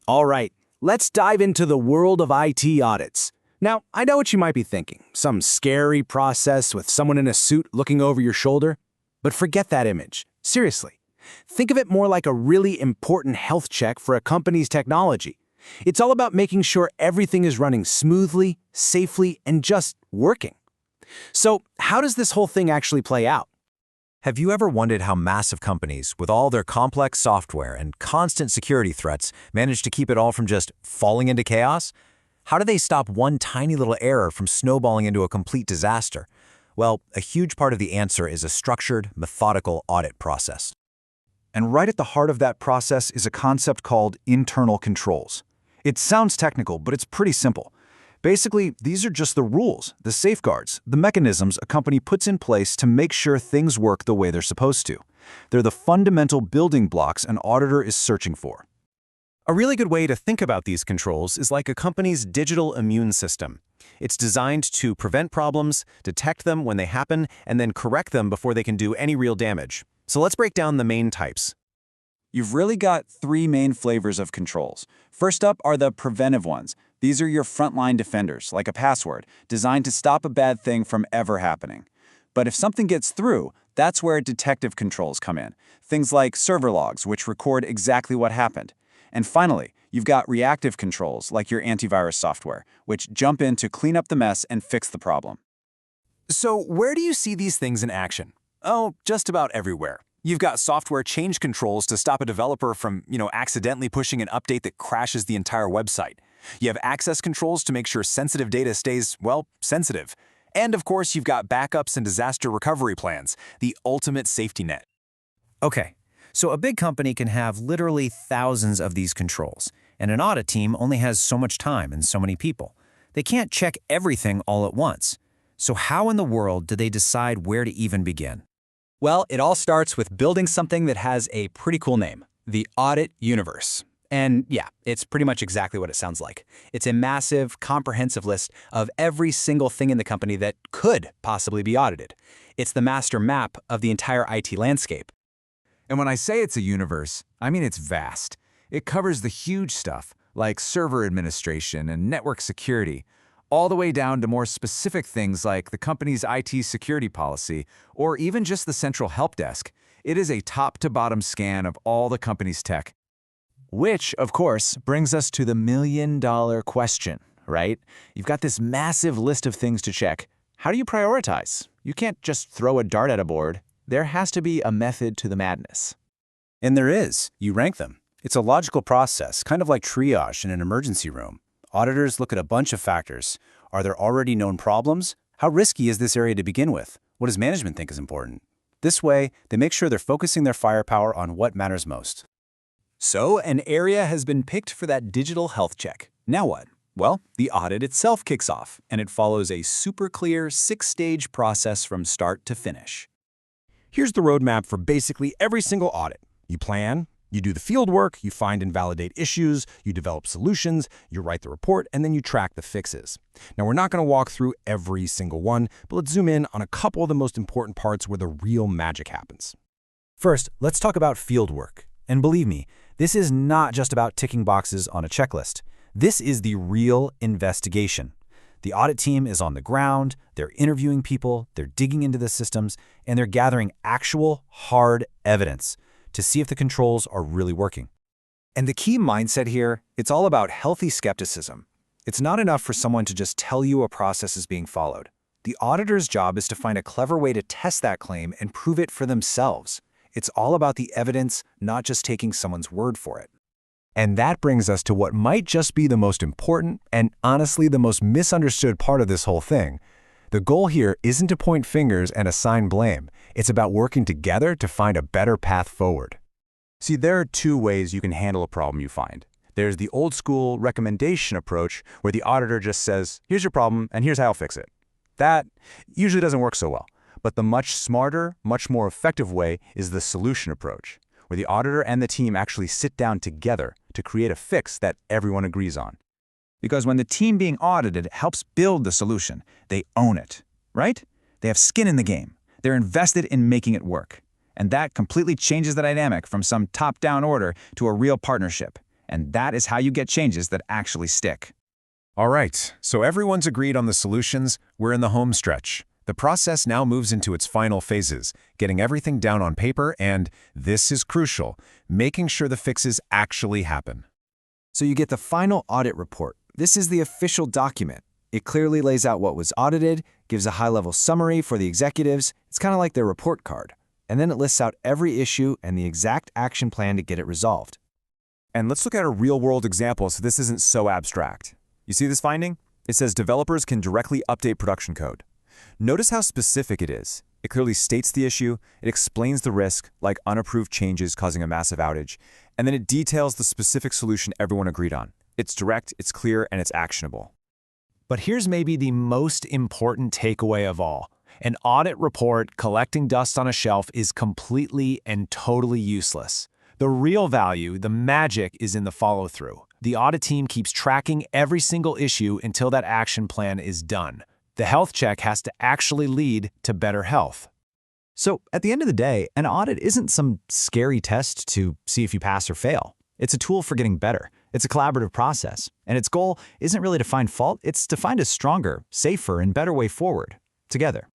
All right, let's dive into the world of IT audits. Now, I know what you might be thinking, some scary process with someone in a suit looking over your shoulder. But forget that image. Seriously, think of it more like a really important health check for a company's technology. It's all about making sure everything is running smoothly, safely, and just working. So, how does this whole thing actually play out? Have you ever wondered how massive companies, with all their complex software and constant security threats, manage to keep it all from just falling into chaos? How do they stop one tiny little error from snowballing into a complete disaster? Well, a huge part of the answer is a structured, methodical audit process. And right at the heart of that process is a concept called internal controls. It sounds technical, but it's pretty simple. Basically, these are just the rules, the safeguards, the mechanisms a company puts in place to make sure things work the way they're supposed to. They're the fundamental building blocks an auditor is searching for. A really good way to think about these controls is like a company's digital immune system. It's designed to prevent problems, detect them when they happen, and then correct them before they can do any real damage. So let's break down the main types. You've really got three main flavors of controls. First up are the preventive ones. These are your frontline defenders, like a password, designed to stop a bad thing from ever happening. But if something gets through, that's where detective controls come in. Things like server logs, which record exactly what happened. And finally, you've got reactive controls, like your antivirus software, which jump in to clean up the mess and fix the problem. So where do you see these things in action? Oh, just about everywhere. You've got software change controls to stop a developer from, accidentally pushing an update that crashes the entire website. You have access controls to make sure sensitive data stays, sensitive. And of course, you've got backups and disaster recovery plans, the ultimate safety net. Okay, so a big company can have literally thousands of these controls, and an audit team only has so much time and so many people. They can't check everything all at once. So how in the world do they decide where to even begin? Well, it all starts with building something that has a pretty cool name, the audit universe. And yeah, it's pretty much exactly what it sounds like. It's a massive, comprehensive list of every single thing in the company that could possibly be audited. It's the master map of the entire IT landscape. And when I say it's a universe, I mean it's vast. It covers the huge stuff, like server administration and network security, all the way down to more specific things like the company's IT security policy, or even just the central help desk. It is a top-to-bottom scan of all the company's tech. Which, of course, brings us to the million-dollar question, right? You've got this massive list of things to check. How do you prioritize? You can't just throw a dart at a board. There has to be a method to the madness. And there is. You rank them. It's a logical process, kind of like triage in an emergency room. Auditors look at a bunch of factors. Are there already known problems? How risky is this area to begin with? What does management think is important? This way, they make sure they're focusing their firepower on what matters most. So an area has been picked for that digital health check. Now what? Well, the audit itself kicks off, and it follows a super clear 6-stage process from start to finish. Here's the roadmap for basically every single audit. You plan, you do the field work, you find and validate issues, you develop solutions, you write the report, and then you track the fixes. Now, we're not going to walk through every single one, but let's zoom in on a couple of the most important parts where the real magic happens. First, let's talk about field work. And believe me, this is not just about ticking boxes on a checklist. This is the real investigation. The audit team is on the ground, they're interviewing people, they're digging into the systems, and they're gathering actual, hard evidence to see if the controls are really working. And the key mindset here, it's all about healthy skepticism. It's not enough for someone to just tell you a process is being followed. The auditor's job is to find a clever way to test that claim and prove it for themselves. It's all about the evidence, not just taking someone's word for it. And that brings us to what might just be the most important and honestly the most misunderstood part of this whole thing. The goal here isn't to point fingers and assign blame. It's about working together to find a better path forward. See, there are two ways you can handle a problem you find. There's the old school recommendation approach where the auditor just says, here's your problem and here's how I'll fix it. That usually doesn't work so well. But the much smarter, much more effective way is the solution approach, where the auditor and the team actually sit down together to create a fix that everyone agrees on. Because when the team being audited helps build the solution, they own it, right? They have skin in the game. They're invested in making it work. And that completely changes the dynamic from some top-down order to a real partnership. And that is how you get changes that actually stick. All right, so everyone's agreed on the solutions. We're in the home stretch. The process now moves into its final phases, getting everything down on paper and, this is crucial, making sure the fixes actually happen. So you get the final audit report. This is the official document. It clearly lays out what was audited, gives a high-level summary for the executives. It's kind of like their report card. And then it lists out every issue and the exact action plan to get it resolved. And let's look at a real-world example so this isn't so abstract. You see this finding? It says developers can directly update production code. Notice how specific it is. It clearly states the issue, it explains the risk, like unapproved changes causing a massive outage, and then it details the specific solution everyone agreed on. It's direct, it's clear, and it's actionable. But here's maybe the most important takeaway of all. An audit report collecting dust on a shelf is completely and totally useless. The real value, the magic, is in the follow-through. The audit team keeps tracking every single issue until that action plan is done. The health check has to actually lead to better health. So, at the end of the day, an audit isn't some scary test to see if you pass or fail. It's a tool for getting better. It's a collaborative process. And its goal isn't really to find fault, it's to find a stronger, safer, and better way forward, together.